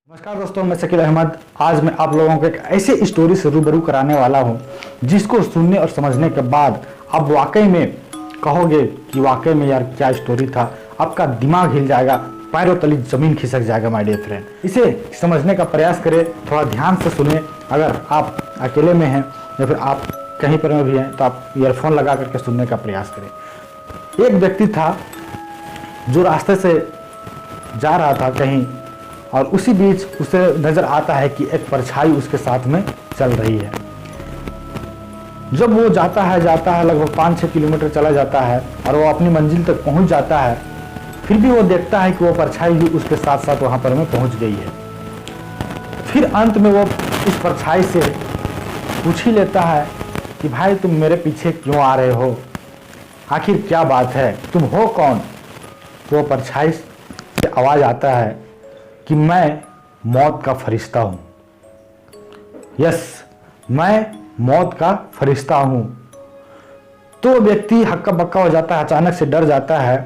नमस्कार दोस्तों, मैं शकील अहमद। आज मैं आप लोगों को एक ऐसे स्टोरी से रूबरू कराने वाला हूं जिसको सुनने और समझने के बाद आप वाकई में कहोगे कि वाकई में यार क्या स्टोरी था। आपका दिमाग हिल जाएगा, पैरों तले जमीन खिसक जाएगा माय डियर फ्रेंड। इसे समझने का प्रयास करें, थोड़ा ध्यान से सुने। अगर आप अकेले में हैं या फिर आप कहीं पर में भी हैं तो आप ईयरफोन लगा करके सुनने का प्रयास करें। एक व्यक्ति था जो रास्ते से जा रहा था कहीं, और उसी बीच उसे नजर आता है कि एक परछाई उसके साथ में चल रही है। जब वो जाता है लगभग 5-6 किलोमीटर चला जाता है और वो अपनी मंजिल तक पहुंच जाता है, फिर भी वो देखता है कि वो परछाई भी उसके साथ साथ वहां पर में पहुंच गई है। फिर अंत में वो उस परछाई से पूछ ही लेता है कि भाई तुम मेरे पीछे क्यों आ रहे हो, आखिर क्या बात है, तुम हो कौन। वो परछाई से आवाज आता है कि मैं मौत का फरिश्ता हूं। यस, मैं मौत का फरिश्ता हूं। तो व्यक्ति हक्का बक्का हो जाता है, अचानक से डर जाता है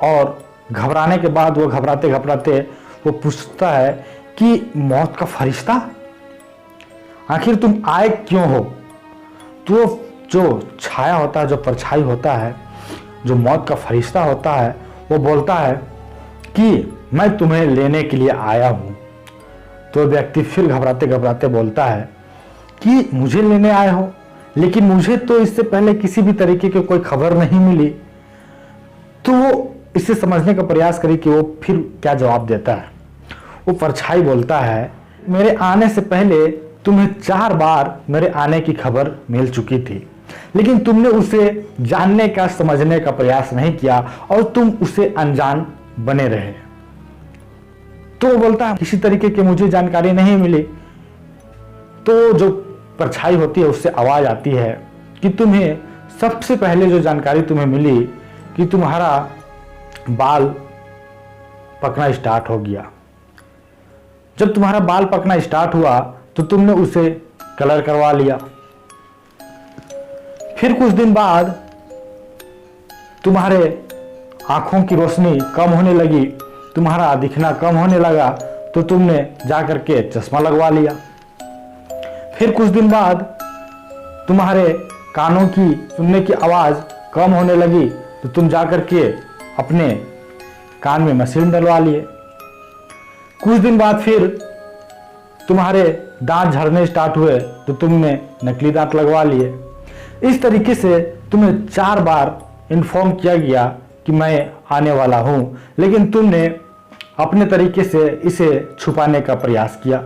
और घबराने के बाद वो घबराते घबराते वो पूछता है कि मौत का फरिश्ता, आखिर तुम आए क्यों हो। तो जो छाया होता है, जो परछाई होता है, जो मौत का फरिश्ता होता है, वो बोलता है कि मैं तुम्हें लेने के लिए आया हूं। तो व्यक्ति फिर घबराते घबराते बोलता है कि मुझे लेने आए हो, लेकिन मुझे तो इससे पहले किसी भी तरीके की कोई खबर नहीं मिली। तो वो इसे समझने का प्रयास करी कि वो फिर क्या जवाब देता है। वो परछाई बोलता है, मेरे आने से पहले तुम्हें 4 बार मेरे आने की खबर मिल चुकी थी, लेकिन तुमने उसे जानने का, समझने का प्रयास नहीं किया और तुम उसे अनजान बने रहे। तो वो बोलता है किसी तरीके की मुझे जानकारी नहीं मिली। तो जो परछाई होती है उससे आवाज आती है कि तुम्हें सबसे पहले जो जानकारी तुम्हें मिली कि तुम्हारा बाल पकना स्टार्ट हो गया। जब तुम्हारा बाल पकना स्टार्ट हुआ तो तुमने उसे कलर करवा लिया। फिर कुछ दिन बाद तुम्हारे आंखों की रोशनी कम होने लगी, तुम्हारा दिखना कम होने लगा, तो तुमने जाकर के चश्मा लगवा लिया। फिर कुछ दिन बाद तुम्हारे कानों की सुनने की आवाज कम होने लगी, तो तुम जाकर के अपने कान में मशीन डलवा लिए। कुछ दिन बाद फिर तुम्हारे दांत झड़ने स्टार्ट हुए, तो तुमने नकली दांत लगवा लिए। इस तरीके से तुम्हें 4 बार इन्फॉर्म किया गया कि मैं आने वाला हूं, लेकिन तुमने अपने तरीके से इसे छुपाने का प्रयास किया।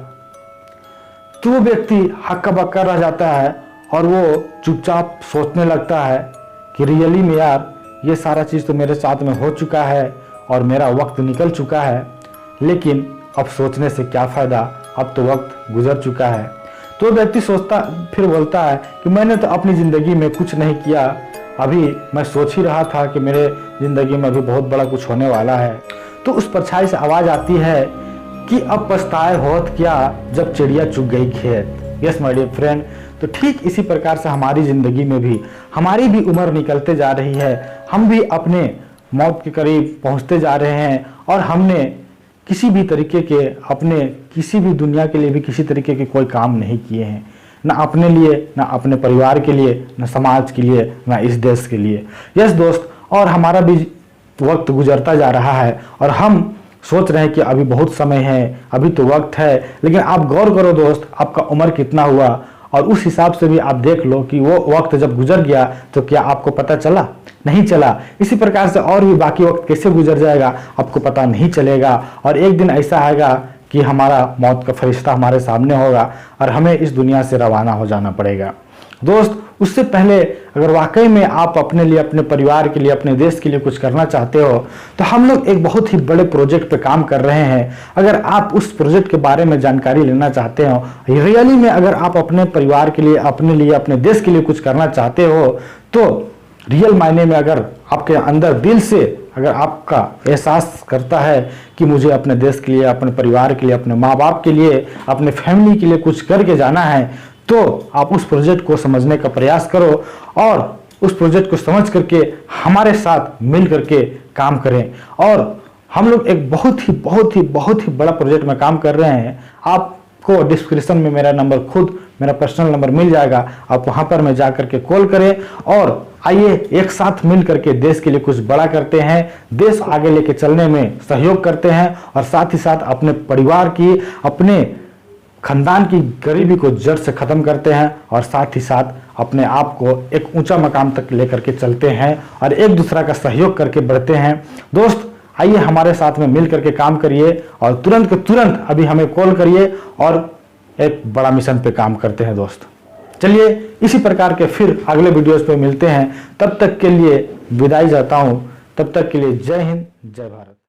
तो वो व्यक्ति हक्का बक्का रह जाता है और वो चुपचाप सोचने लगता है कि रियली में यार ये सारा चीज़ तो मेरे साथ में हो चुका है और मेरा वक्त निकल चुका है, लेकिन अब सोचने से क्या फ़ायदा, अब तो वक्त गुजर चुका है। तो व्यक्ति सोचता फिर बोलता है कि मैंने तो अपनी ज़िंदगी में कुछ नहीं किया, अभी मैं सोच ही रहा था कि मेरे ज़िंदगी में अभी बहुत बड़ा कुछ होने वाला है। तो उस परछाई से आवाज़ आती है कि अब पछताए होत क्या जब चिड़िया चुग गई खेत। यस माय डियर फ्रेंड, तो ठीक इसी प्रकार से हमारी ज़िंदगी में भी हमारी भी उम्र निकलते जा रही है, हम भी अपने मौत के करीब पहुंचते जा रहे हैं और हमने किसी भी तरीके के अपने किसी भी दुनिया के लिए भी किसी तरीके के कोई काम नहीं किए हैं, ना अपने लिए, ना अपने परिवार के लिए, ना समाज के लिए, ना इस देश के लिए। यस दोस्त, और हमारा भी वक्त गुजरता जा रहा है और हम सोच रहे हैं कि अभी बहुत समय है, अभी तो वक्त है, लेकिन आप गौर करो दोस्त, आपका उम्र कितना हुआ और उस हिसाब से भी आप देख लो कि वो वक्त जब गुजर गया तो क्या आपको पता चला, नहीं चला। इसी प्रकार से और भी बाकी वक्त कैसे गुजर जाएगा आपको पता नहीं चलेगा, और एक दिन ऐसा आएगा कि हमारा मौत का फरिश्ता हमारे सामने होगा और हमें इस दुनिया से रवाना हो जाना पड़ेगा। दोस्त, उससे पहले अगर वाकई में आप अपने लिए, अपने परिवार के लिए, अपने देश के लिए कुछ करना चाहते हो, तो हम लोग एक बहुत ही बड़े प्रोजेक्ट पे काम कर रहे हैं। अगर आप उस प्रोजेक्ट के बारे में जानकारी लेना चाहते हो, रियली में अगर आप अपने परिवार के लिए, अपने लिए, अपने देश के लिए कुछ करना चाहते हो, तो रियल मायने में अगर आपके अंदर दिल से अगर आपका एहसास करता है कि मुझे अपने देश के लिए, अपने परिवार के लिए, अपने माँ बाप के लिए, अपने फैमिली के लिए कुछ करके जाना है, तो आप उस प्रोजेक्ट को समझने का प्रयास करो और उस प्रोजेक्ट को समझ करके हमारे साथ मिल करके काम करें और हम लोग एक बहुत ही बड़ा प्रोजेक्ट में काम कर रहे हैं। आपको डिस्क्रिप्शन में मेरा नंबर, खुद मेरा पर्सनल नंबर मिल जाएगा। आप वहां पर में जा करके कॉल करें और आइए एक साथ मिल करके देश के लिए कुछ बड़ा करते हैं, देश आगे लेके चलने में सहयोग करते हैं और साथ ही साथ अपने परिवार की, अपने खानदान की गरीबी को जड़ से खत्म करते हैं और साथ ही साथ अपने आप को एक ऊंचा मकाम तक लेकर के चलते हैं और एक दूसरा का सहयोग करके बढ़ते हैं। दोस्त आइए हमारे साथ में मिल करके काम करिए और तुरंत के तुरंत अभी हमें कॉल करिए और एक बड़ा मिशन पे काम करते हैं दोस्त। चलिए इसी प्रकार के फिर अगले वीडियोस पे मिलते हैं। तब तक के लिए विदाई जाता हूं। तब तक के लिए जय हिंद, जय भारत।